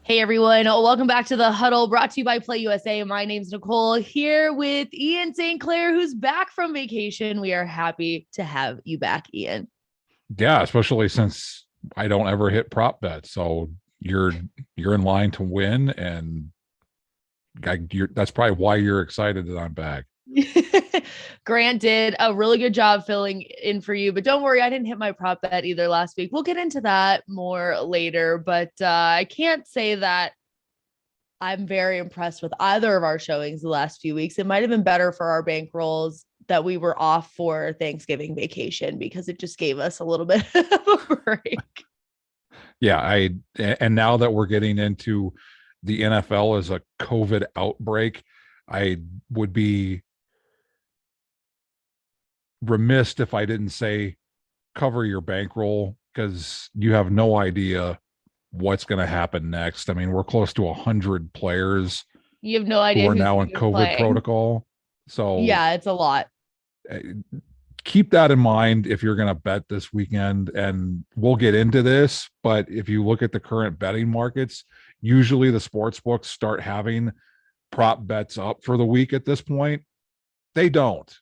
Hey everyone, welcome back to the Huddle brought to you by Play USA. My name's Nicole here with Ian St. Clair, who's back from vacation. We are happy to have you back, Ian. Yeah, especially since I don't ever hit prop bets. So you're you're in line to win, and that's probably why you're excited that I'm back. Grant did a really good job filling in for you, but don't worry, I didn't hit my prop bet either last week. We'll get into that more later, but I can't say that I'm very impressed with either of our showings the last few weeks. It might have been better for our bankrolls that we were off for Thanksgiving vacation because it just gave us a little bit of a break. Yeah, and now that we're getting into the NFL as a COVID outbreak, I would be remiss if I didn't say cover your bankroll because you have no idea what's going to happen next. I mean, we're close to 100 players You have no who idea are who's now in even COVID playing. protocol. So Yeah, it's a lot. uh, keep that in mind if you're going to bet this weekend. And we'll get into this, but if you look at the current betting markets, usually the sports books start having prop bets up for the week at this point. They don't.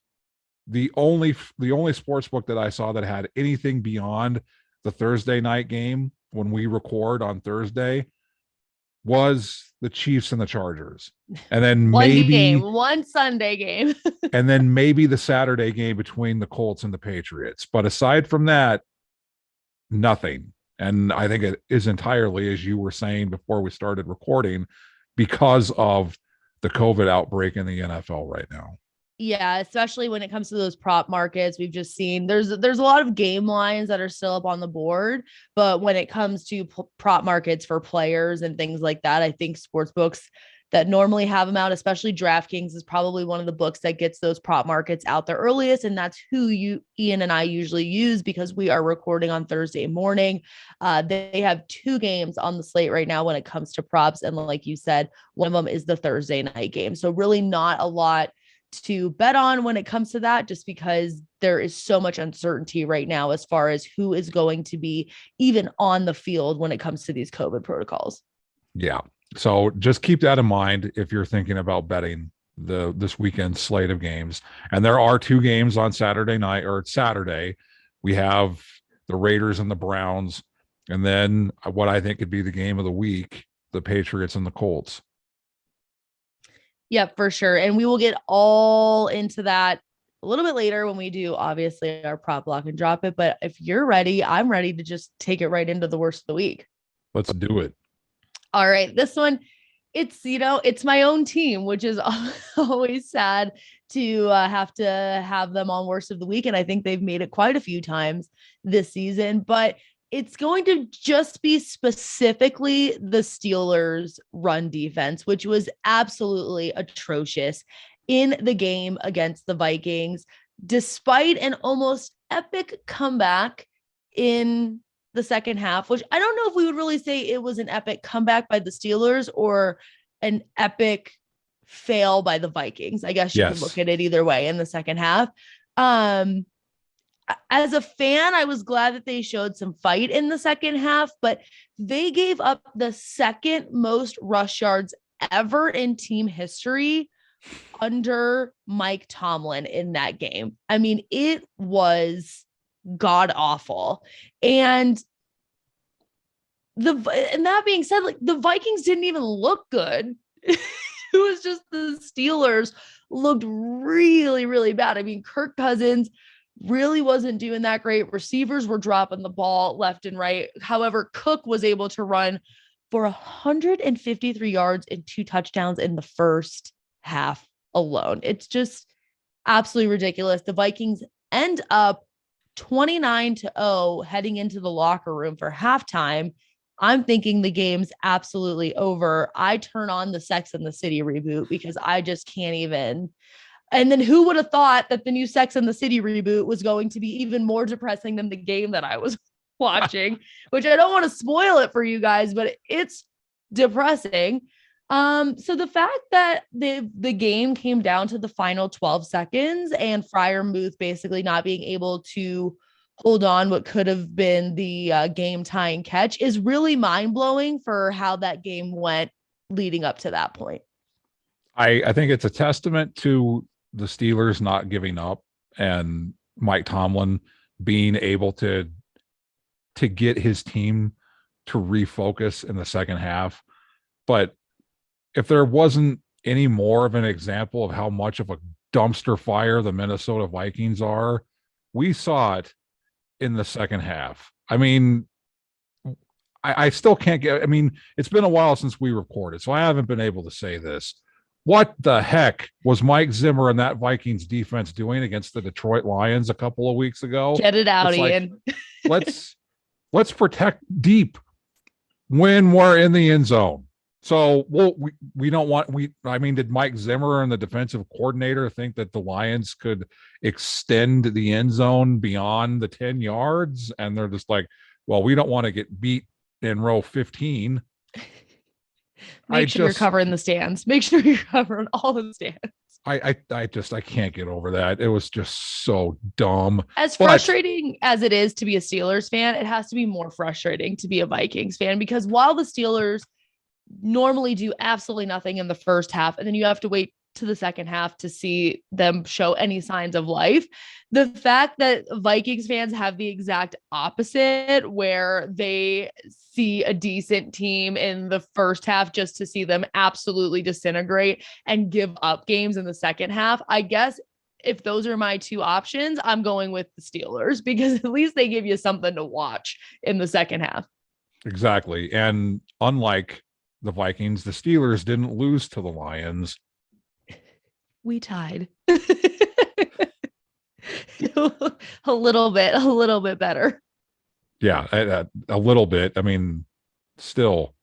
The only sports book that I saw that had anything beyond the Thursday night game when we record on Thursday was the Chiefs and the Chargers. And then One game, maybe one Sunday game. and then maybe the Saturday game between the Colts and the Patriots. But aside from that, nothing. And I think it is entirely, as you were saying before we started recording, because of the COVID outbreak in the NFL right now. Yeah, especially when it comes to those prop markets, we've just seen there's a lot of game lines that are still up on the board, but when it comes to prop markets for players and things like that, I think sports books that normally have them out, especially DraftKings, is probably one of the books that gets those prop markets out the earliest, and that's who Ian and I usually use because we are recording on Thursday morning. They have two games on the slate right now when it comes to props, and like you said, one of them is the Thursday night game, so really not a lot to bet on when it comes to that, just because there is so much uncertainty right now as far as who is going to be even on the field when it comes to these COVID protocols. Yeah. So just keep that in mind if you're thinking about betting this weekend slate of games. And there are two games on Saturday night or Saturday. We have the Raiders and the Browns, and then what I think could be the game of the week, the Patriots and the Colts. Yep, for sure. And we will get all into that a little bit later when we do obviously our prop block and drop it. But if you're ready, I'm ready to just take it right into the worst of the week. Let's do it. All right. This one, it's my own team, which is always sad to have to have them on worst of the week. And I think they've made it quite a few times this season, but it's going to just be specifically the Steelers' run defense, which was absolutely atrocious in the game against the Vikings, despite an almost epic comeback in the second half, which I don't know if we would really say it was an epic comeback by the Steelers or an epic fail by the Vikings. I guess you could look Yes. at it either way in the second half. Um, as a fan, I was glad that they showed some fight in the second half, but they gave up the second most rush yards ever in team history under Mike Tomlin in that game. I mean, it was god awful. And that being said, like the Vikings didn't even look good. It was just the Steelers looked really, really bad. I mean, Kirk Cousins really wasn't doing that great. Receivers were dropping the ball left and right. However, Cook was able to run for 153 yards and two touchdowns in the first half alone. It's just absolutely ridiculous. The Vikings end up 29-0 heading into the locker room for halftime. I'm thinking the game's absolutely over. I turn on the Sex and the City reboot because I just can't even. And then who would have thought that the new Sex and the City reboot was going to be even more depressing than the game that I was watching, which I don't want to spoil it for you guys, but it's depressing. So the fact that the game came down to the final 12 seconds and Fryer Muth basically not being able to hold on what could have been the game tying catch is really mind blowing for how that game went leading up to that point. I think it's a testament to the Steelers not giving up and Mike Tomlin being able to get his team to refocus in the second half. But if there wasn't any more of an example of how much of a dumpster fire the Minnesota Vikings are, we saw it in the second half. I mean, I still can't get, I mean, it's been a while since we recorded, so I haven't been able to say this. What the heck was Mike Zimmer and that Vikings defense doing against the Detroit Lions a couple of weeks ago? Get it out, Ian. Let's protect deep when we're in the end zone. So we don't want did Mike Zimmer and the defensive coordinator think that the Lions could extend the end zone beyond the 10 yards? And they're just like, well, we don't want to get beat in row 15. Make sure you're covering the stands. Make sure you're covering all the stands. I can't get over that. It was just so dumb. As frustrating as it is to be a Steelers fan, it has to be more frustrating to be a Vikings fan, because while the Steelers normally do absolutely nothing in the first half, and then you have to wait to the second half to see them show any signs of life, the fact that Vikings fans have the exact opposite, where they see a decent team in the first half just to see them absolutely disintegrate and give up games in the second half. I guess if those are my two options, I'm going with the Steelers, because at least they give you something to watch in the second half. Exactly. And unlike the Vikings, the Steelers didn't lose to the Lions. We tied. a little bit better. Yeah, a little bit. I mean, still,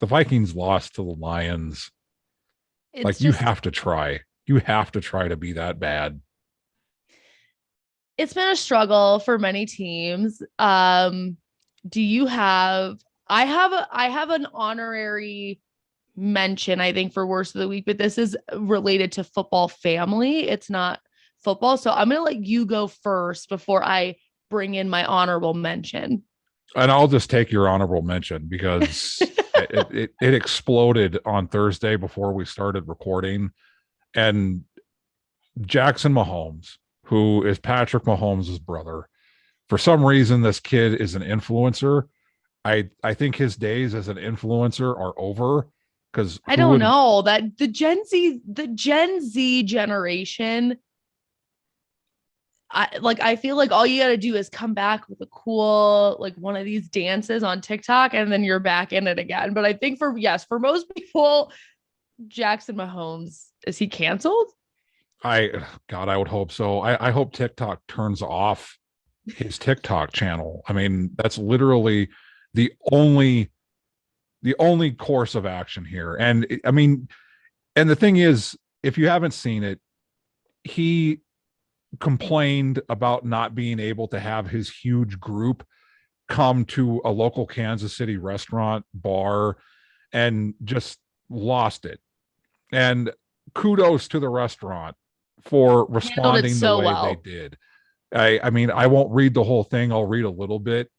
the Vikings lost to the Lions. You have to try. You have to try to be that bad. It's been a struggle for many teams. Do you have? I have an honorary mention, I think, for worst of the week, but this is related to football family. It's not football. So I'm going to let you go first before I bring in my honorable mention. And I'll just take your honorable mention because it exploded on Thursday before we started recording. And Jackson Mahomes, who is Patrick Mahomes' brother, for some reason, this kid is an influencer. I think his days as an influencer are over. Because I don't know that the Gen Z generation, I feel like all you got to do is come back with a cool, one of these dances on TikTok, and then you're back in it again. But I think for most people, Jackson Mahomes, is he canceled? I would hope so. I hope TikTok turns off his TikTok channel. I mean, that's literally the only course of action here. And the thing is, if you haven't seen it, he complained about not being able to have his huge group come to a local Kansas City restaurant bar and just lost it. And kudos to the restaurant for responding the way they did. I won't read the whole thing. I'll read a little bit.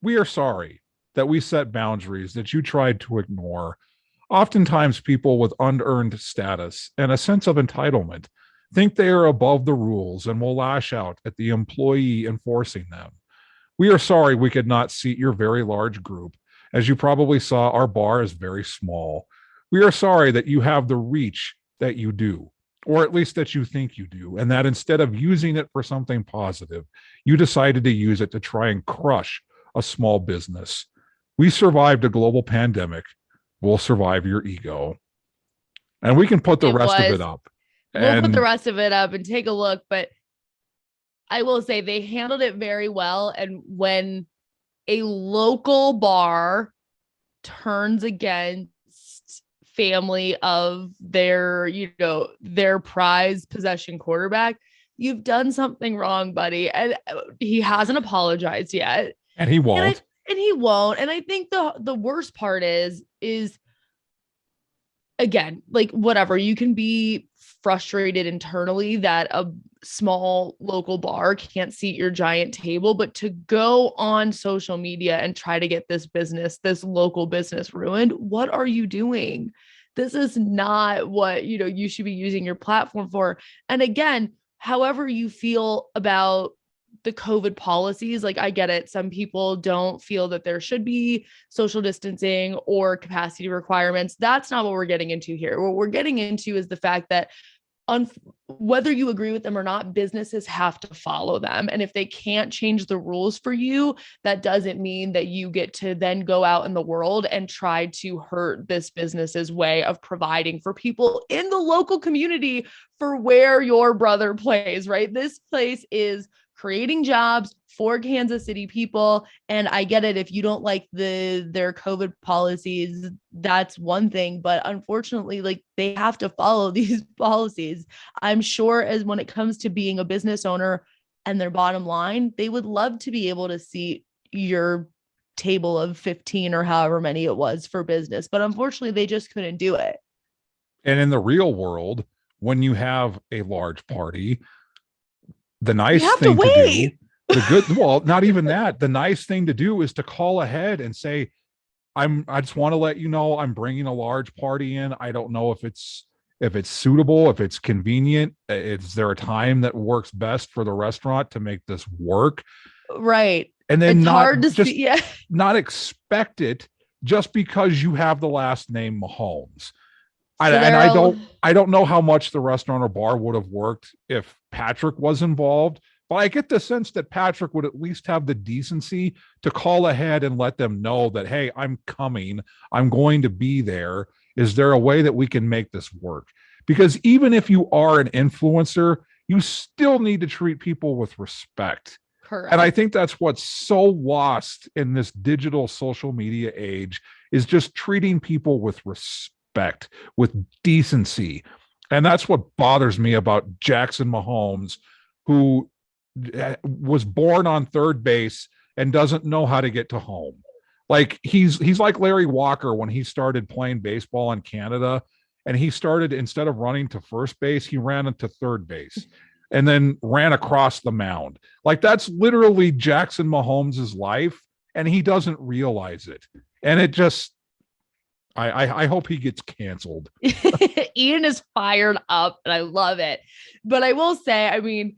We are sorry that we set boundaries that you tried to ignore. Oftentimes, people with unearned status and a sense of entitlement think they are above the rules and will lash out at the employee enforcing them. We are sorry we could not seat your very large group. As you probably saw, our bar is very small. We are sorry that you have the reach that you do, or at least that you think you do, and that instead of using it for something positive, you decided to use it to try and crush a small business. We survived a global pandemic. We'll survive your ego. And we can put the rest of it up. We'll put the rest of it up and take a look. But I will say they handled it very well. And when a local bar turns against family of their prize possession quarterback, you've done something wrong, buddy. And he hasn't apologized yet. And he won't. And he won't. And I think the worst part is again, whatever, you can be frustrated internally that a small local bar can't seat your giant table, but to go on social media and try to get this local business ruined, what are you doing? This is not what, you should be using your platform for. And again, however you feel about the COVID policies, like I get it. Some people don't feel that there should be social distancing or capacity requirements. That's not what we're getting into here. What we're getting into is the fact that whether you agree with them or not, businesses have to follow them. And if they can't change the rules for you, that doesn't mean that you get to then go out in the world and try to hurt this business's way of providing for people in the local community for where your brother plays, right? This place is creating jobs for Kansas City people. And I get it. If you don't like their COVID policies, that's one thing. But unfortunately, like they have to follow these policies. I'm sure as when it comes to being a business owner and their bottom line, they would love to be able to see your table of 15 or however many it was for business. But unfortunately, they just couldn't do it. And in the real world, when you have a large party, the nice thing to do, not even that. The nice thing to do is to call ahead and say, I just want to let you know I'm bringing a large party in. I don't know if it's suitable, if it's convenient. Is there a time that works best for the restaurant to make this work? Right. And then it's hard to see. Yeah. Not expect it just because you have the last name Mahomes. I don't know how much the restaurant or bar would have worked if Patrick was involved, but I get the sense that Patrick would at least have the decency to call ahead and let them know that, hey, I'm coming. I'm going to be there. Is there a way that we can make this work? Because even if you are an influencer, you still need to treat people with respect. Correct. And I think that's what's so lost in this digital social media age is just treating people with respect, with decency. And that's what bothers me about Jackson Mahomes, who was born on third base and doesn't know how to get to home. Like he's like Larry Walker when he started playing baseball in Canada, and he started, instead of running to first base, he ran into third base and then ran across the mound. Like that's literally Jackson Mahomes' life, and he doesn't realize it. And it just, I hope he gets canceled. Ian is fired up and I love it. But I will say, I mean,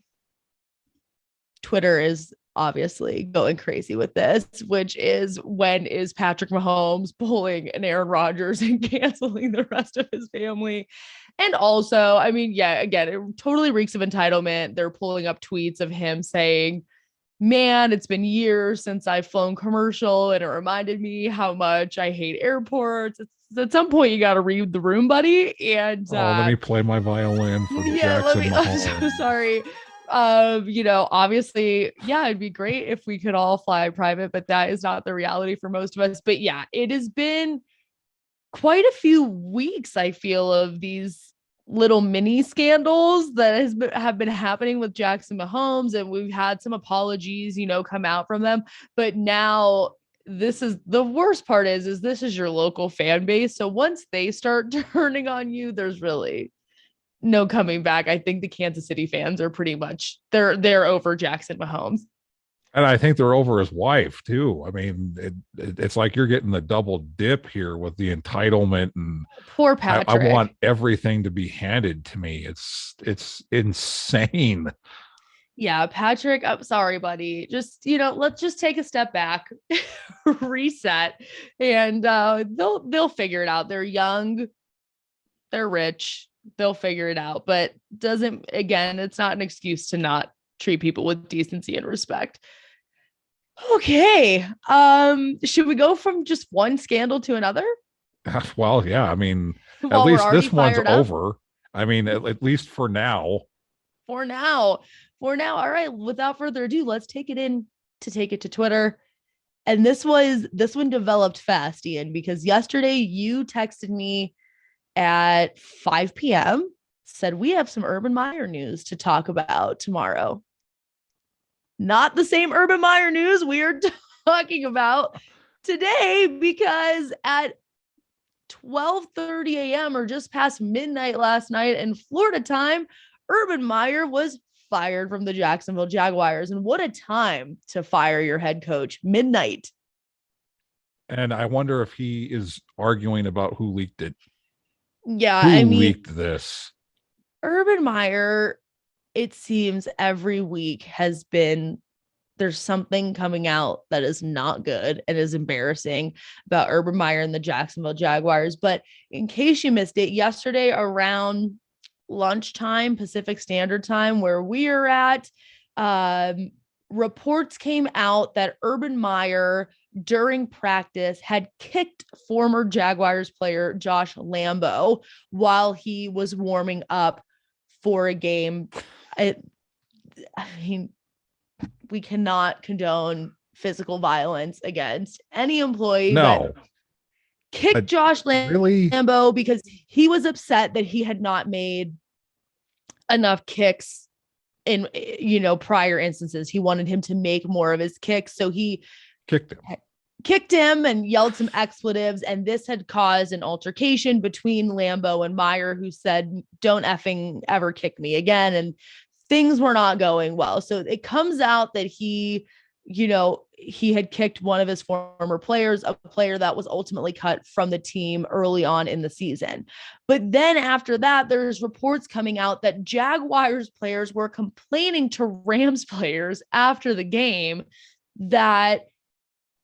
Twitter is obviously going crazy with this, which is when is Patrick Mahomes pulling an Aaron Rodgers and canceling the rest of his family? And also, I mean, yeah, again, it totally reeks of entitlement. They're pulling up tweets of him saying, man, it's been years since I've flown commercial and it reminded me how much I hate airports. At some point, you got to read the room, buddy. And let me play my violin for Jackson Mahomes. I'm so sorry. Obviously, yeah, it'd be great if we could all fly private, but that is not the reality for most of us. But yeah, it has been quite a few weeks, I feel, of these little mini scandals that have been happening with Jackson Mahomes, and we've had some apologies, come out from them. But now this is the worst part is this is your local fan base. So once they start turning on you, there's really no coming back. I think the Kansas City fans are pretty much they're over Jackson Mahomes. And I think they're over his wife too. I mean, it's like you're getting the double dip here with the entitlement, and poor Patrick. I want everything to be handed to me. It's insane. Yeah, Patrick, I'm sorry, buddy. Just, let's just take a step back, reset, and they'll figure it out. They're young, they're rich, they'll figure it out. But it's not an excuse to not treat people with decency and respect. Okay. Should we go from just one scandal to another? Well, yeah. I mean, at least this one's over. I mean, at least for now. For now. All right. Without further ado, let's take it to Twitter. And this one developed fast, Ian, because yesterday you texted me at 5 p.m. said we have some Urban Meyer news to talk about tomorrow. Not the same Urban Meyer news we are talking about today, because at 12:30 a.m. or just past midnight last night in Florida time, Urban Meyer was fired from the Jacksonville Jaguars. And what a time to fire your head coach, midnight. And I wonder if he is arguing about who leaked it. Yeah, Who leaked this? Urban Meyer, it seems every week there's something coming out that is not good and is embarrassing about Urban Meyer and the Jacksonville Jaguars. But in case you missed it, yesterday around lunchtime, Pacific Standard Time, where we are at, reports came out that Urban Meyer during practice had kicked former Jaguars player Josh Lambo while he was warming up for a game. I mean, we cannot condone physical violence against any employee. No. But kicked Josh Lambo because he was upset that he had not made enough kicks in, prior instances. He wanted him to make more of his kicks. So he kicked him and yelled some expletives. And this had caused an altercation between Lambo and Meyer, who said, "Don't effing ever kick me again." And things were not going well. So it comes out that he had kicked one of his former players, a player that was ultimately cut from the team early on in the season. But then after that, there's reports coming out that Jaguars players were complaining to Rams players after the game that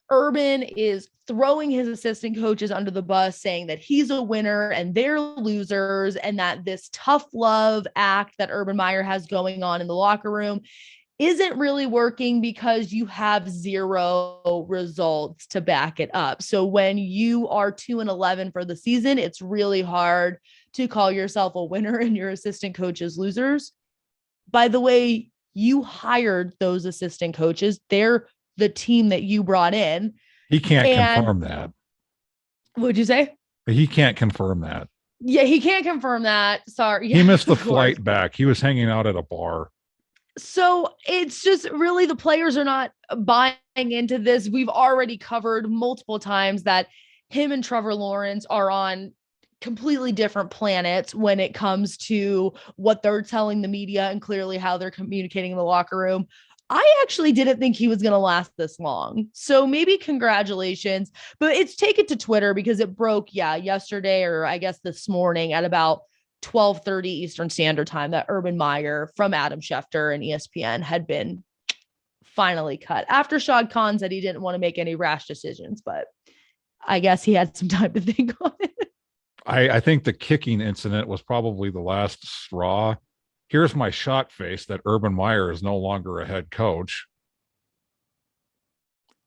Urban is throwing his assistant coaches under the bus, saying that he's a winner and they're losers, and that this tough love act that Urban Meyer has going on in the locker room isn't really working because you have zero results to back it up. So when you are 2-11 for the season, it's really hard to call yourself a winner and your assistant coaches losers. By the way, you hired those assistant coaches. They're the team that you brought in. He can't confirm that. What'd you say? He can't confirm that. Yeah, he can't confirm that. Sorry. He missed the flight back. He was hanging out at a bar. So it's just really the players are not buying into this. We've already covered multiple times that him and Trevor Lawrence are on completely different planets when it comes to what they're telling the media and clearly how they're communicating in the locker room. I actually didn't think he was going to last this long. So maybe congratulations, but it's taken to Twitter because it broke, yesterday, or I guess this morning at about 12:30 Eastern Standard Time, that Urban Meyer from Adam Schefter and ESPN had been finally cut after Shad Khan said he didn't want to make any rash decisions, but I guess he had some time to think on it. I think the kicking incident was probably the last straw. Here's my shot face that Urban Meyer is no longer a head coach.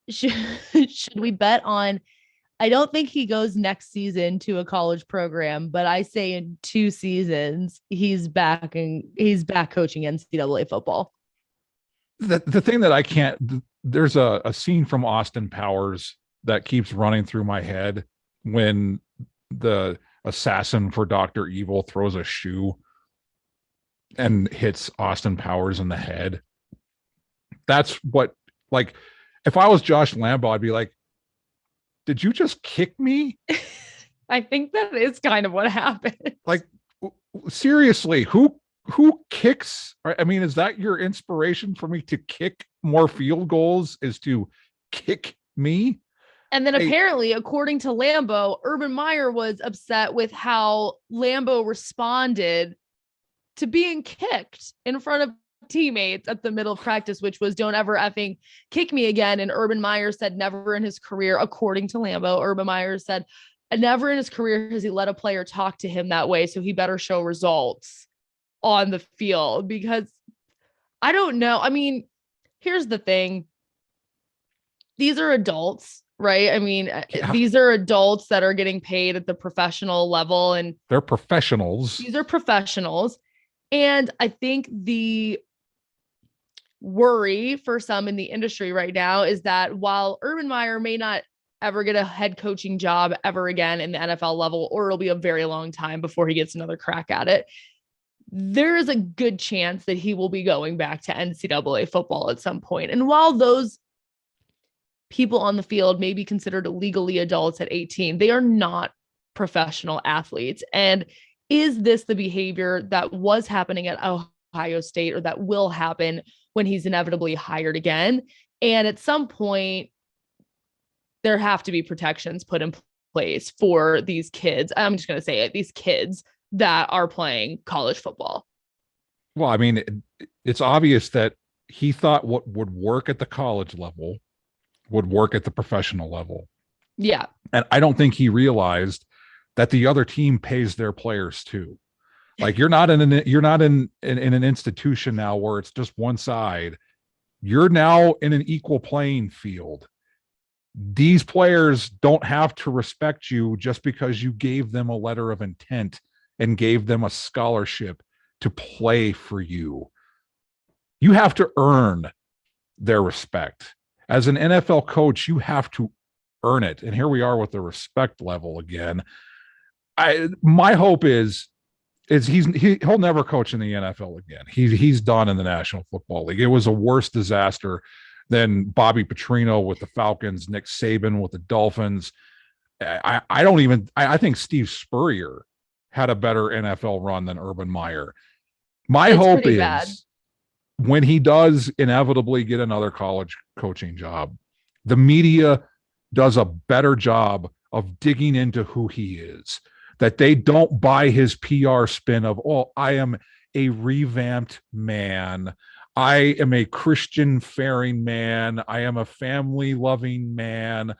Should we bet on? I don't think he goes next season to a college program, but I say in 2 seasons he's back coaching NCAA football. The thing that I can't, there's a scene from Austin Powers that keeps running through my head when the assassin for Dr. Evil throws a shoe and hits Austin Powers in the head. That's what, like, if I was Josh Lambo, I'd be like, did you just kick me? I think that is kind of what happened. Like, seriously, who kicks? I mean, is that your inspiration for me to kick more field goals, is to kick me? And then apparently, according to Lambo, Urban Meyer was upset with how Lambo responded to being kicked in front of teammates at the middle of practice, which was, "Don't ever effing kick me again." And Urban Meyer said never in his career, according to Lambo, Urban Meyer said never in his career has he let a player talk to him that way. So he better show results on the field, because I don't know. I mean, here's the thing. These are adults, right? I mean, these are adults that are getting paid at the professional level, and they're professionals. These are professionals. And I think the worry for some in the industry right now is that while Urban Meyer may not ever get a head coaching job ever again in the NFL level, or it'll be a very long time before he gets another crack at it, there is a good chance that he will be going back to NCAA football at some point. And while those people on the field may be considered legally adults at 18, they are not professional athletes. And is this the behavior that was happening at Ohio State, or that will happen when he's inevitably hired again? And at some point, there have to be protections put in place for these kids. I'm just going to say it, these kids that are playing college football. Well, I mean, it's obvious that he thought what would work at the college level would work at the professional level. Yeah. And I don't think he realized that the other team pays their players too. Like, you're not in an institution now where it's just one side. You're now in an equal playing field. These players don't have to respect you just because you gave them a letter of intent and gave them a scholarship to play for you. You have to earn their respect. As an NFL coach, you have to earn it. And here we are with the respect level again. My hope is he'll never coach in the NFL again. He's done in the National Football League. It was a worse disaster than Bobby Petrino with the Falcons, Nick Saban with the Dolphins. I think Steve Spurrier had a better NFL run than Urban Meyer. My hope is bad. When he does inevitably get another college coaching job, the media does a better job of digging into who he is, that they don't buy his PR spin of, oh, I am a revamped man. I am a Christian faring man. I am a family loving man.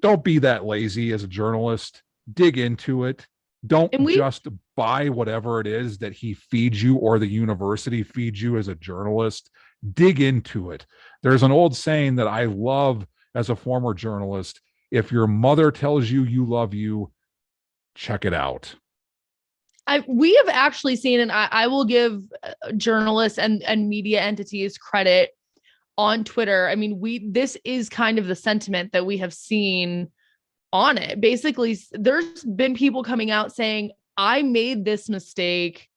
Don't be that lazy as a journalist. Dig into it. Don't just buy whatever it is that he feeds you or the university feeds you as a journalist. Dig into it. There's an old saying that I love as a former journalist. If your mother tells you you love you, check it out. We have actually seen, and I will give journalists and media entities credit on Twitter. I mean, this is kind of the sentiment that we have seen on it. Basically, there's been people coming out saying, I made this mistake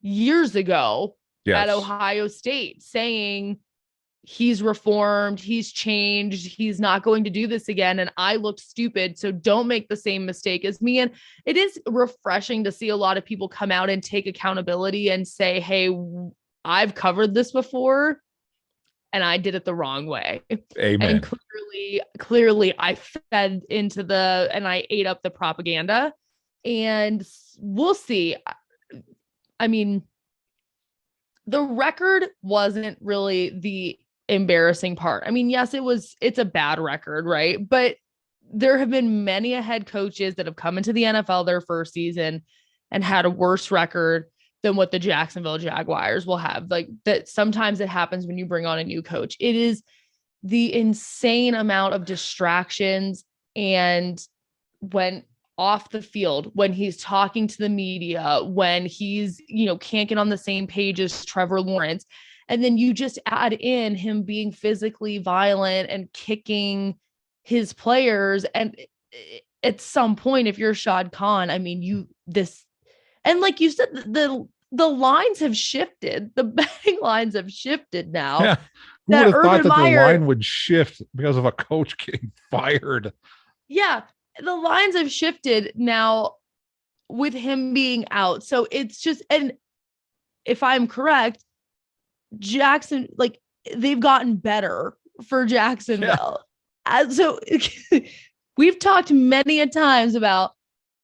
years ago at Ohio State, saying he's reformed, he's changed, he's not going to do this again, and I looked stupid, so don't make the same mistake as me. And it is refreshing to see a lot of people come out and take accountability and say, hey, I've covered this before and I did it the wrong way. Amen. And clearly I fed into and I ate up the propaganda, and we'll see. I mean, the record wasn't really the embarrassing part. I mean, yes, it's a bad record, right? But there have been many head coaches that have come into the NFL their first season and had a worse record than what the Jacksonville Jaguars will have. Like, that sometimes it happens when you bring on a new coach. It is the insane amount of distractions, and when off the field, when he's talking to the media, when he's, can't get on the same page as Trevor Lawrence. And then you just add in him being physically violent and kicking his players. And at some point, if you're Shad Khan, I mean, and like you said, the lines have shifted. The betting lines have shifted now. Yeah. Who would have thought that the line would shift because of a coach getting fired? Yeah. The lines have shifted now with him being out. So it's just, and if I'm correct, Jackson, like, they've gotten better for Jacksonville. Yeah. So we've talked many a times about,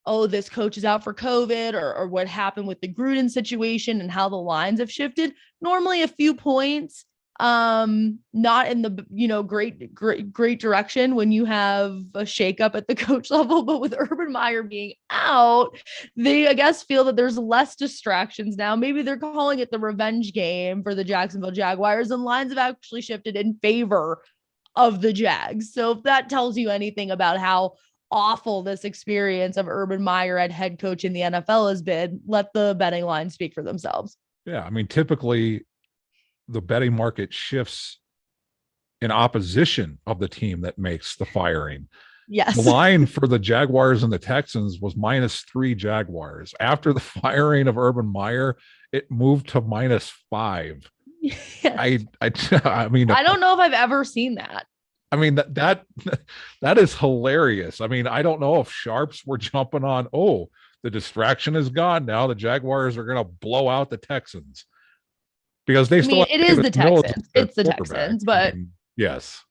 oh, this coach is out for COVID, or what happened with the Gruden situation and how the lines have shifted. Normally a few points, not in the, great direction when you have a shakeup at the coach level, but with Urban Meyer being out, they, I guess, feel that there's less distractions now. Maybe they're calling it the revenge game for the Jacksonville Jaguars, and lines have actually shifted in favor of the Jags. So if that tells you anything about how awful this experience of Urban Meyer at head coach in the NFL has been, let the betting lines speak for themselves. Yeah. I mean, typically the betting market shifts in opposition of the team that makes the firing. Yes. The line for the Jaguars and the Texans was -3 Jaguars. After the firing of Urban Meyer, it moved to -5. Yes. I mean, I don't know if I've ever seen that. I mean, that is hilarious. I mean, I don't know if sharps were jumping on, oh, the distraction is gone. Now the Jaguars are going to blow out the Texans because they I still mean, have it is Davis the Mills as Texans. their It's the quarterback. Texans, I but mean, yes.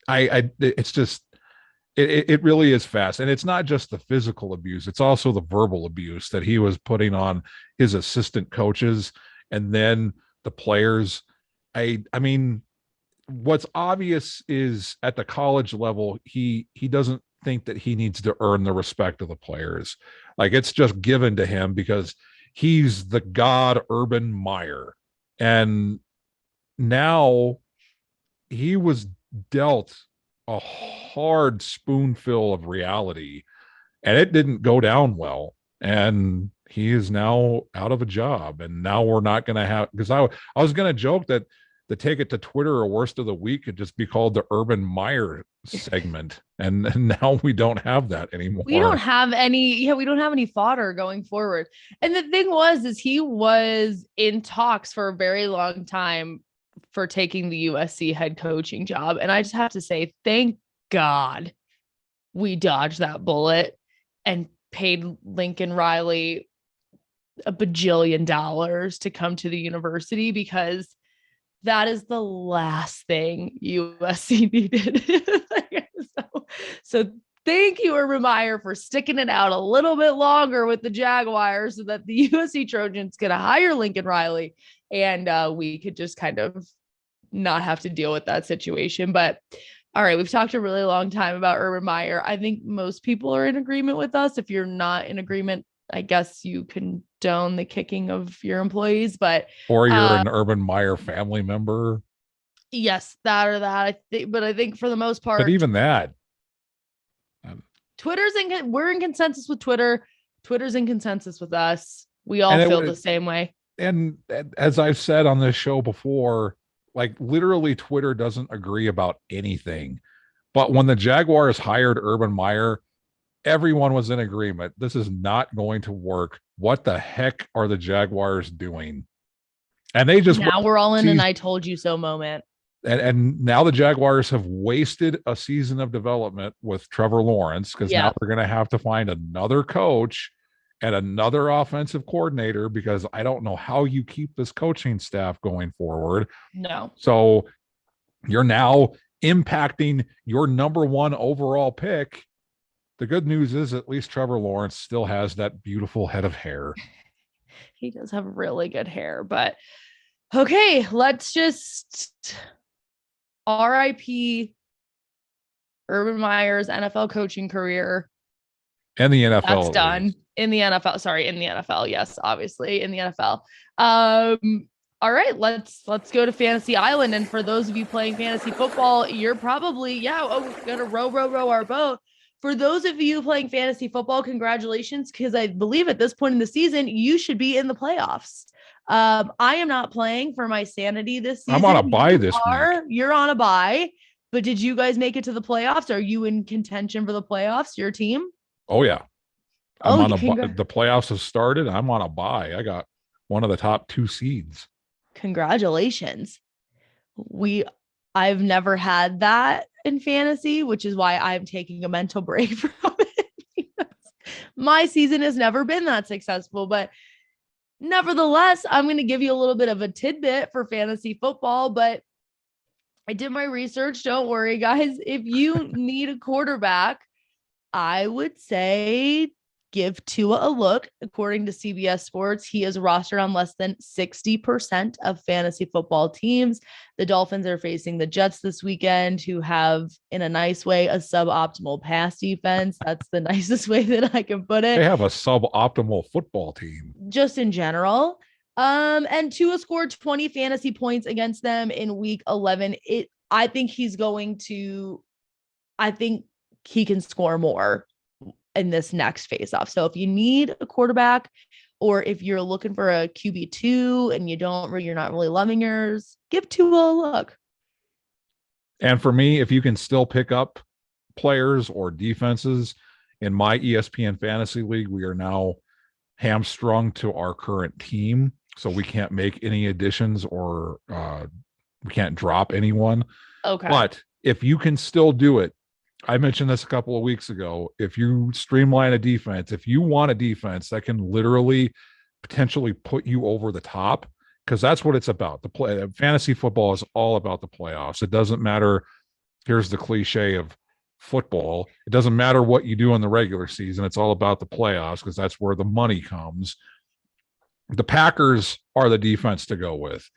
It's just it really is fast. And it's not just the physical abuse, it's also the verbal abuse that he was putting on his assistant coaches and then the players. I mean, what's obvious is at the college level, he doesn't think that he needs to earn the respect of the players. Like it's just given to him because he's the god Urban Meyer. And now he was dealt a hard spoonful of reality and it didn't go down well. And he is now out of a job. And now we're not going to have, because I was going to joke that the Take It to Twitter or Worst of the Week could just be called the Urban Meyer segment. And now we don't have that anymore. we don't have any fodder going forward. And the thing is he was in talks for a very long time for taking the USC head coaching job. And I just have to say, thank God we dodged that bullet and paid Lincoln Riley a bajillion dollars to come to the university, because that is the last thing USC needed. so thank you, Urban Meyer, for sticking it out a little bit longer with the Jaguars so that the USC Trojans could hire Lincoln Riley and we could just kind of not have to deal with that situation. But all right, we've talked a really long time about Urban Meyer. I think most people are in agreement with us. If you're not in agreement, I guess you condone the kicking of your employees, but or you're an Urban Meyer family member. Yes, that or that. I think for the most part, but even that, we're in consensus with Twitter. Twitter's in consensus with us. We all feel the same way. And as I've said on this show before, like literally Twitter doesn't agree about anything. But when the Jaguars hired Urban Meyer, everyone was in agreement. This is not going to work. What the heck are the Jaguars doing? And they just now we're all in an I told you so moment. And now the Jaguars have wasted a season of development with Trevor Lawrence because now they're going to have to find another coach and another offensive coordinator, because I don't know how you keep this coaching staff going forward. No. So you're now impacting your number one overall pick. The good news is at least Trevor Lawrence still has that beautiful head of hair. He does have really good hair, but okay, let's just RIP Urban Meyer's NFL coaching career. And the NFL. That's done. In the NFL. Sorry, in the NFL. Yes, obviously in the NFL. All right, let's go to Fantasy Island. And for those of you playing fantasy football, you're probably, gonna row our boat. For those of you playing fantasy football, congratulations, because I believe at this point in the season, you should be in the playoffs. I am not playing for my sanity this season. I'm on a bye this week. You're on a bye, but did you guys make it to the playoffs? Are you in contention for the playoffs, your team? Oh, yeah. The playoffs have started. I'm on a bye. I got one of the top 2 seeds. Congratulations. I've never had that in fantasy, which is why I'm taking a mental break from it. My season has never been that successful, but nevertheless, I'm going to give you a little bit of a tidbit for fantasy football, but I did my research. Don't worry, guys. If you need a quarterback, I would say give Tua a look. According to CBS Sports, he is rostered on less than 60% of fantasy football teams. The Dolphins are facing the Jets this weekend, who have, in a nice way, a suboptimal pass defense. That's the nicest way that I can put it. They have a suboptimal football team. Just in general. And Tua scored 20 fantasy points against them in week 11. I think he can score more in this next face-off. So if you need a quarterback, or if you're looking for a QB2 and you're not really loving yours, give Tua a look. And for me, if you can still pick up players or defenses in my ESPN Fantasy League, we are now hamstrung to our current team. So we can't make any additions or we can't drop anyone. Okay. But if you can still do it, I mentioned this a couple of weeks ago. If you streamline a defense, if you want a defense that can literally potentially put you over the top, because that's what it's about. Fantasy football is all about the playoffs. It doesn't matter. Here's the cliche of football. It doesn't matter what you do in the regular season. It's all about the playoffs because that's where the money comes. The Packers are the defense to go with.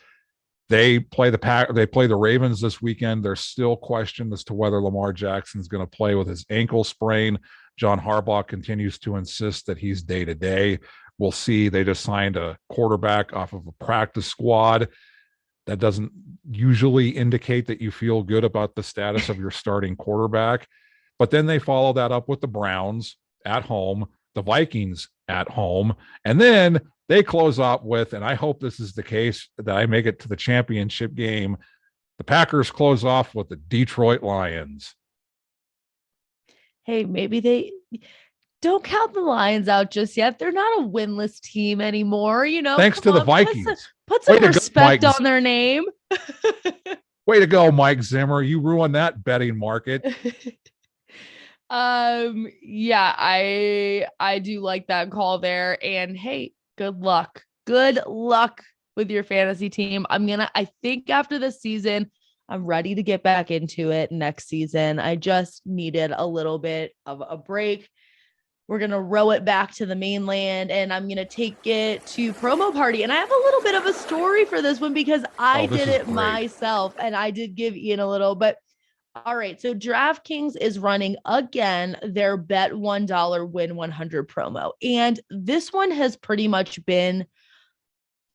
They play the Ravens this weekend. There's still question as to whether Lamar Jackson's going to play with his ankle sprain. John Harbaugh continues to insist that he's day to day. We'll see. They just signed a quarterback off of a practice squad. That doesn't usually indicate that you feel good about the status of your starting quarterback. But then they follow that up with the Browns at home, the Vikings at home, and then they close out with, and I hope this is the case, that I make it to the championship game. The Packers close off with the Detroit Lions. Hey, maybe they don't count the Lions out just yet. They're not a winless team anymore. Thanks to the Vikings. Put some respect on their name. Way to go, Mike Zimmer. You ruined that betting market. Yeah, I do like that call there. And hey, good luck. Good luck with your fantasy team. I think after this season, I'm ready to get back into it next season. I just needed a little bit of a break. We're going to row it back to the mainland, and I'm going to take it to Promo Party. And I have a little bit of a story for this one because I did it myself, and I did give Ian a little, but all right. So DraftKings is running again their bet $1 win 100 promo. And this one has pretty much been,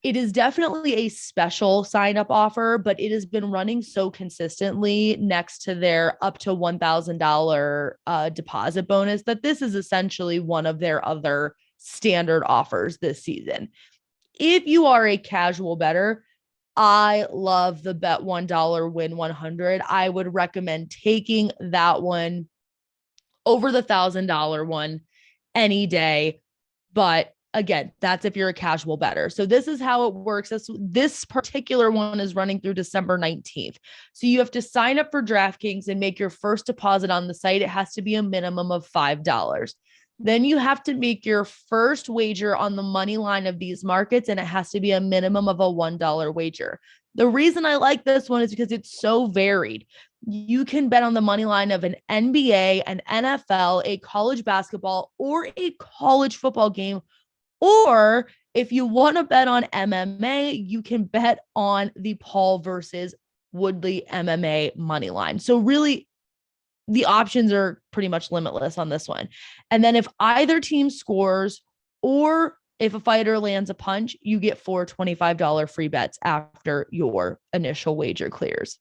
it is definitely a special sign up offer, but it has been running so consistently next to their up to $1,000 deposit bonus that this is essentially one of their other standard offers this season. If you are a casual bettor, I love the bet $1 win 100. I would recommend taking that one over the $1,000 one any day. But again, that's if you're a casual bettor. So this is how it works. This particular one is running through December 19th. So you have to sign up for DraftKings and make your first deposit on the site. It has to be a minimum of $5. Then you have to make your first wager on the money line of these markets, and it has to be a minimum of a $1 wager. The reason I like this one is because it's so varied. You can bet on the money line of an NBA, an NFL, a college basketball, or a college football game. Or if you want to bet on MMA, you can bet on the Paul versus Woodley MMA money line. So really, the options are pretty much limitless on this one. And then if either team scores or if a fighter lands a punch, you get 4 $25 free bets after your initial wager clears.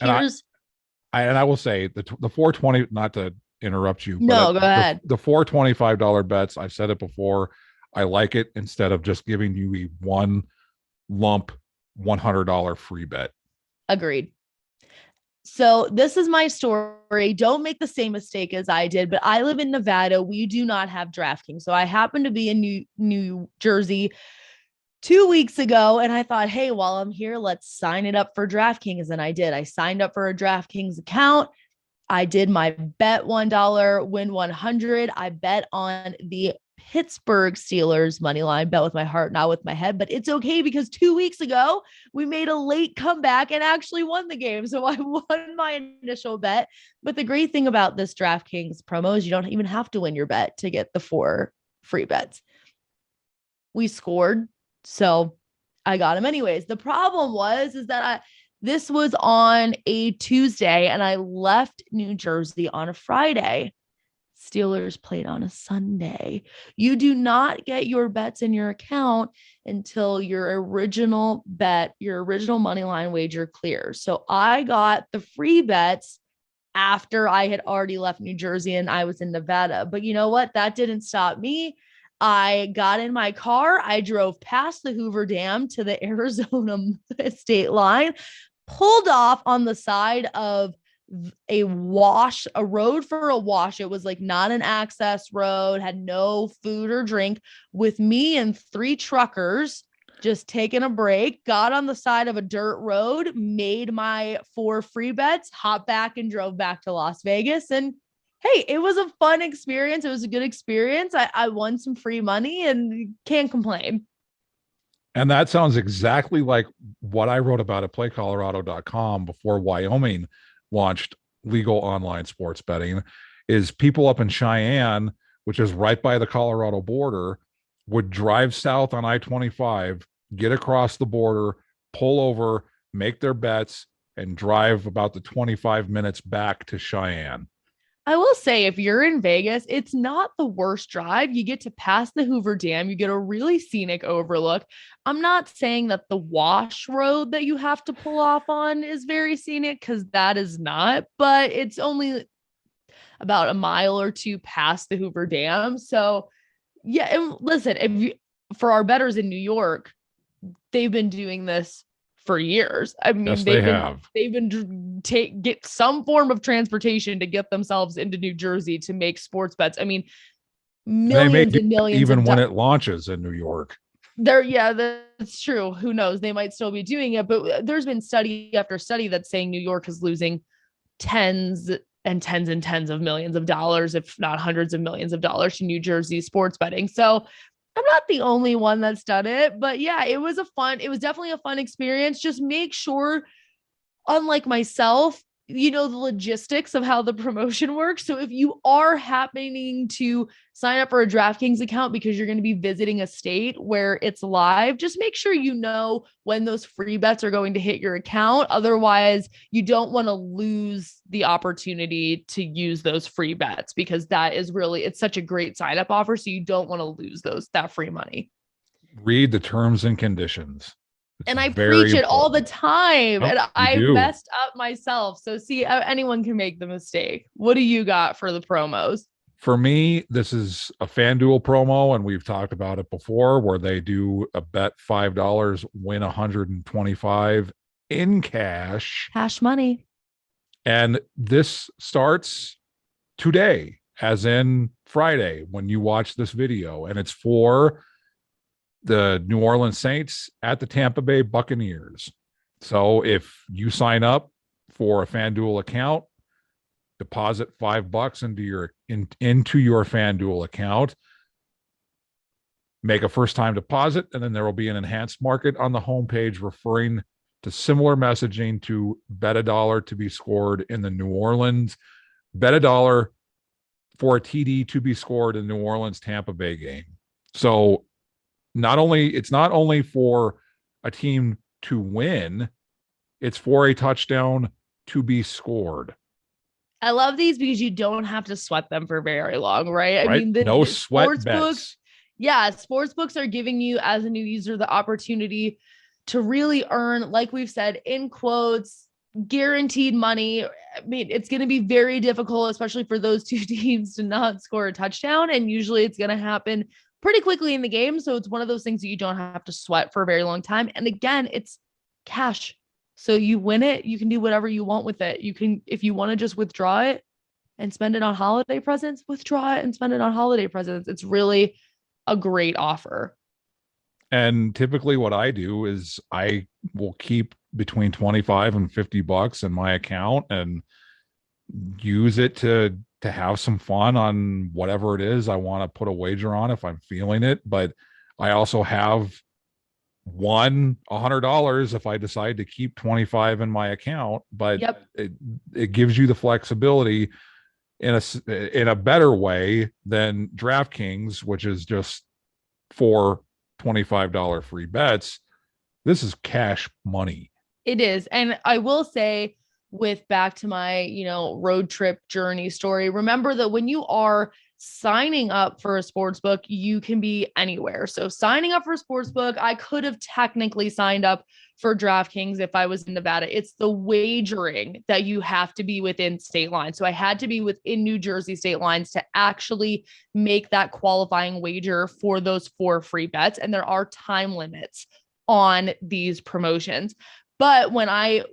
I will say the 420, not to interrupt you. No, go ahead. The $425 bets, I've said it before. I like it instead of just giving you a one lump $100 free bet. Agreed. So this is my story. Don't make the same mistake as I did, but I live in Nevada. We do not have DraftKings. So I happened to be in New Jersey 2 weeks ago, and I thought, hey, while I'm here, let's sign it up for DraftKings. And I did. I signed up for a DraftKings account. I did my bet $1 win 100. I bet on the Pittsburgh Steelers money line, bet with my heart, not with my head, but it's okay because 2 weeks ago we made a late comeback and actually won the game. So I won my initial bet. But the great thing about this DraftKings promo is you don't even have to win your bet to get the 4 free bets. We scored, so I got them anyways. The problem is that this was on a Tuesday and I left New Jersey on a Friday. Steelers played on a Sunday. You do not get your bets in your account until your original bet, your original money line wager clears. So I got the free bets after I had already left New Jersey and I was in Nevada. But you know what? That didn't stop me. I got in my car. I drove past the Hoover Dam to the Arizona state line, pulled off on the side of a road for a wash. It was like not an access road, had no food or drink, with me and 3 truckers just taking a break, got on the side of a dirt road, made my 4 free bets, hopped back and drove back to Las Vegas. And hey, it was a fun experience. It was a good experience. I won some free money and can't complain. And that sounds exactly like what I wrote about at playcolorado.com before Wyoming launched legal online sports betting, is people up in Cheyenne, which is right by the Colorado border, would drive south on I-25, get across the border, pull over, make their bets, and drive about the 25 minutes back to Cheyenne. I will say, if you're in Vegas, it's not the worst drive. You get to pass the Hoover Dam, you get a really scenic overlook. I'm not saying that the wash road that you have to pull off on is very scenic, because that is not, but it's only about a mile or two past the Hoover Dam. So, yeah, and listen, if you, for our bettors in New York, they've been doing this for years. I mean, Yes, they've been get some form of transportation to get themselves into New Jersey to make sports bets. I mean, millions and millions, even when it launches in New York. Yeah, that's true. Who knows? They might still be doing it, but there's been study after study that's saying New York is losing tens and tens and tens of millions of dollars, if not hundreds of millions of dollars, to New Jersey sports betting. So I'm not the only one that's done it, but yeah, it was definitely a fun experience. Just make sure, unlike myself, you know, the logistics of how the promotion works. So if you are happening to sign up for a DraftKings account because you're going to be visiting a state where it's live, just make sure you know when those free bets are going to hit your account. Otherwise, you don't want to lose the opportunity to use those free bets, because that is really, it's such a great sign up offer. So you don't want to lose that free money. Read the terms and conditions. And I preach it all the time, and I do. messed up myself. So see, anyone can make the mistake. What do you got for the promos? For me, this is a FanDuel promo, and we've talked about it before, where they do a bet $5, win 125 in cash. Cash money. And this starts today, as in Friday, when you watch this video, and it's for the New Orleans Saints at the Tampa Bay Buccaneers. So if you sign up for a FanDuel account, deposit $5 into your FanDuel account, make a first-time deposit, and then there will be an enhanced market on the homepage referring to similar messaging to bet $1 to be scored in the New Orleans, bet $1 for a TD to be scored in the New Orleans Tampa Bay game. So it's not only for a team to win, it's for a touchdown to be scored. I love these because you don't have to sweat them for very long, right? I mean, no sweat bets. Yeah, sportsbooks are giving you, as a new user, the opportunity to really earn, like we've said, in quotes, guaranteed money. I mean, it's going to be very difficult, especially for those two teams, to not score a touchdown. And usually it's going to happen pretty quickly in the game. So it's one of those things that you don't have to sweat for a very long time. And again, it's cash. So you win it, you can do whatever you want with it. You can, if you want to just withdraw it and spend it on holiday presents, withdraw it and spend it on holiday presents. It's really a great offer. And typically what I do is I will keep between 25 and $50 in my account and use it to have some fun on whatever it is I want to put a wager on if I'm feeling it. But I also have $100 if I decide to keep 25 in my account. But it gives you the flexibility in a better way than DraftKings, which is just for $25 free bets. This is cash money. It is. And I will say, with back to my, road trip journey story, remember that when you are signing up for a sports book, you can be anywhere. So signing up for a sports book, I could have technically signed up for DraftKings if I was in Nevada. It's the wagering that you have to be within state lines. So I had to be within New Jersey state lines to actually make that qualifying wager for those 4 free bets. And there are time limits on these promotions. But when I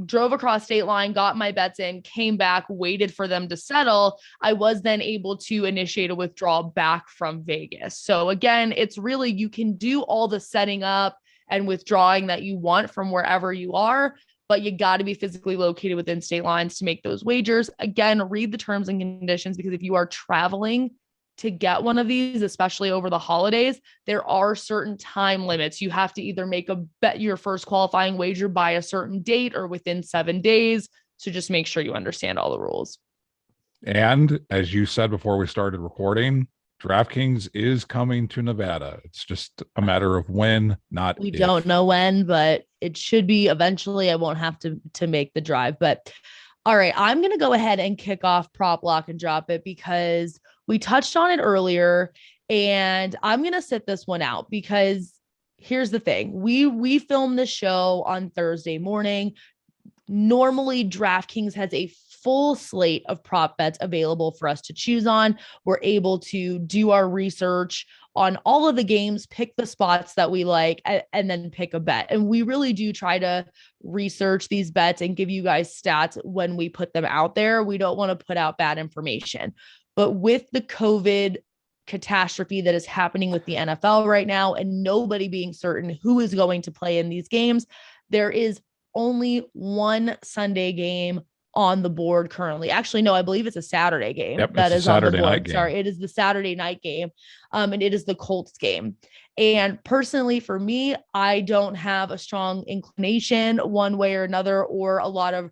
drove across state line, got my bets in, came back, waited for them to settle, I was then able to initiate a withdrawal back from Vegas. So again, it's really, you can do all the setting up and withdrawing that you want from wherever you are, but you got to be physically located within state lines to make those wagers. Again, read the terms and conditions, because if you are traveling to get one of these, especially over the holidays, there are certain time limits. You have to either make a bet your first qualifying wager by a certain date or within 7 days. So just make sure you understand all the rules. And as you said before we started recording, DraftKings is coming to Nevada. It's just a matter of when, not we if. Don't know when, but it should be eventually. I won't have to make the drive. But all right, I'm going to go ahead and kick off prop lock and drop it, because we touched on it earlier, and I'm going to sit this one out because here's the thing. We filmed this show on Thursday morning. Normally, DraftKings has a full slate of prop bets available for us to choose on. We're able to do our research on all of the games, pick the spots that we like, and then pick a bet. And we really do try to research these bets and give you guys stats when we put them out there. We don't want to put out bad information. But with the COVID catastrophe that is happening with the NFL right now, and nobody being certain who is going to play in these games, there is only one Sunday game on the board currently. Actually, no, I believe it's a Saturday game that is on the board. Sorry, it is the Saturday night game. And it is the Colts game. And personally, for me, I don't have a strong inclination one way or another, or a lot of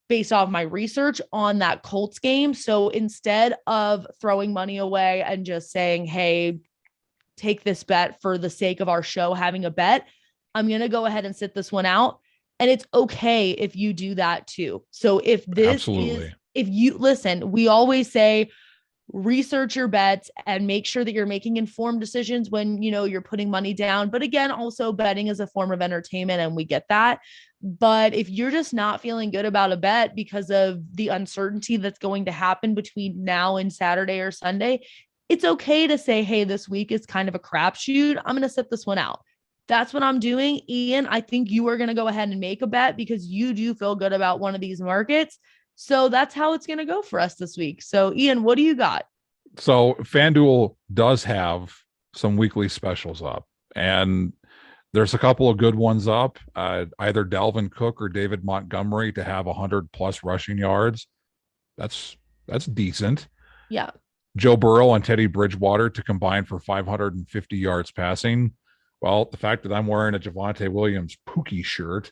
based off my research on that Colts game. So instead of throwing money away and just saying, hey, take this bet for the sake of our show having a bet, I'm going to go ahead and sit this one out. And it's okay if you do that too. So if this is, if you listen, we always say research your bets and make sure that you're making informed decisions when, you know, you're putting money down. But again, also betting is a form of entertainment, and we get that. But if you're just not feeling good about a bet because of the uncertainty that's going to happen between now and Saturday or Sunday, it's okay to say, hey, this week is kind of a crapshoot. I'm going to sit this one out. That's what I'm doing. Ian, I think you are going to go ahead and make a bet because you do feel good about one of these markets. So that's how it's going to go for us this week. So Ian, what do you got? So FanDuel does have some weekly specials up, and there's a couple of good ones up. Either Dalvin Cook or David Montgomery to have 100+ rushing yards. That's decent. Yeah. Joe Burrow and Teddy Bridgewater to combine for 550 yards passing. Well, the fact that I'm wearing a Javonte Williams Pookie shirt,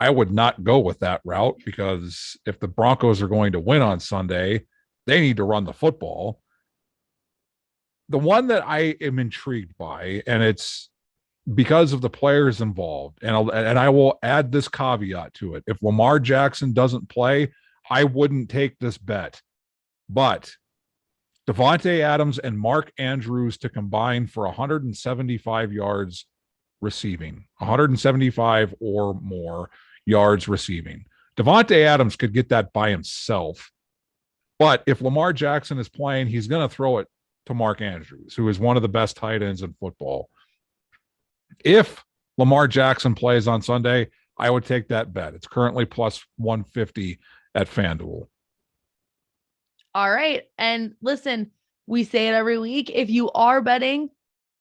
I would not go with that route, because if the Broncos are going to win on Sunday, they need to run the football. The one that I am intrigued by, and it's because of the players involved, and I will add this caveat to it. If Lamar Jackson doesn't play, I wouldn't take this bet. But Devontae Adams and Mark Andrews to combine for 175 yards receiving, 175 or more yards receiving. Devontae Adams could get that by himself. But if Lamar Jackson is playing, he's going to throw it to Mark Andrews, who is one of the best tight ends in football. If Lamar Jackson plays on Sunday, I would take that bet. It's currently plus 150 at FanDuel. All right. And listen, we say it every week. If you are betting,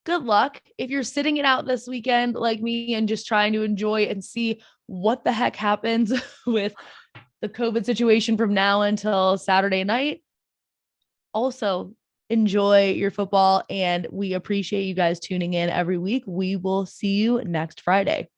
good luck. If you're sitting it out this weekend like me and just trying to enjoy and see what the heck happens with the COVID situation from now until Saturday night, also enjoy your football. And we appreciate you guys tuning in every week. We will see you next Friday.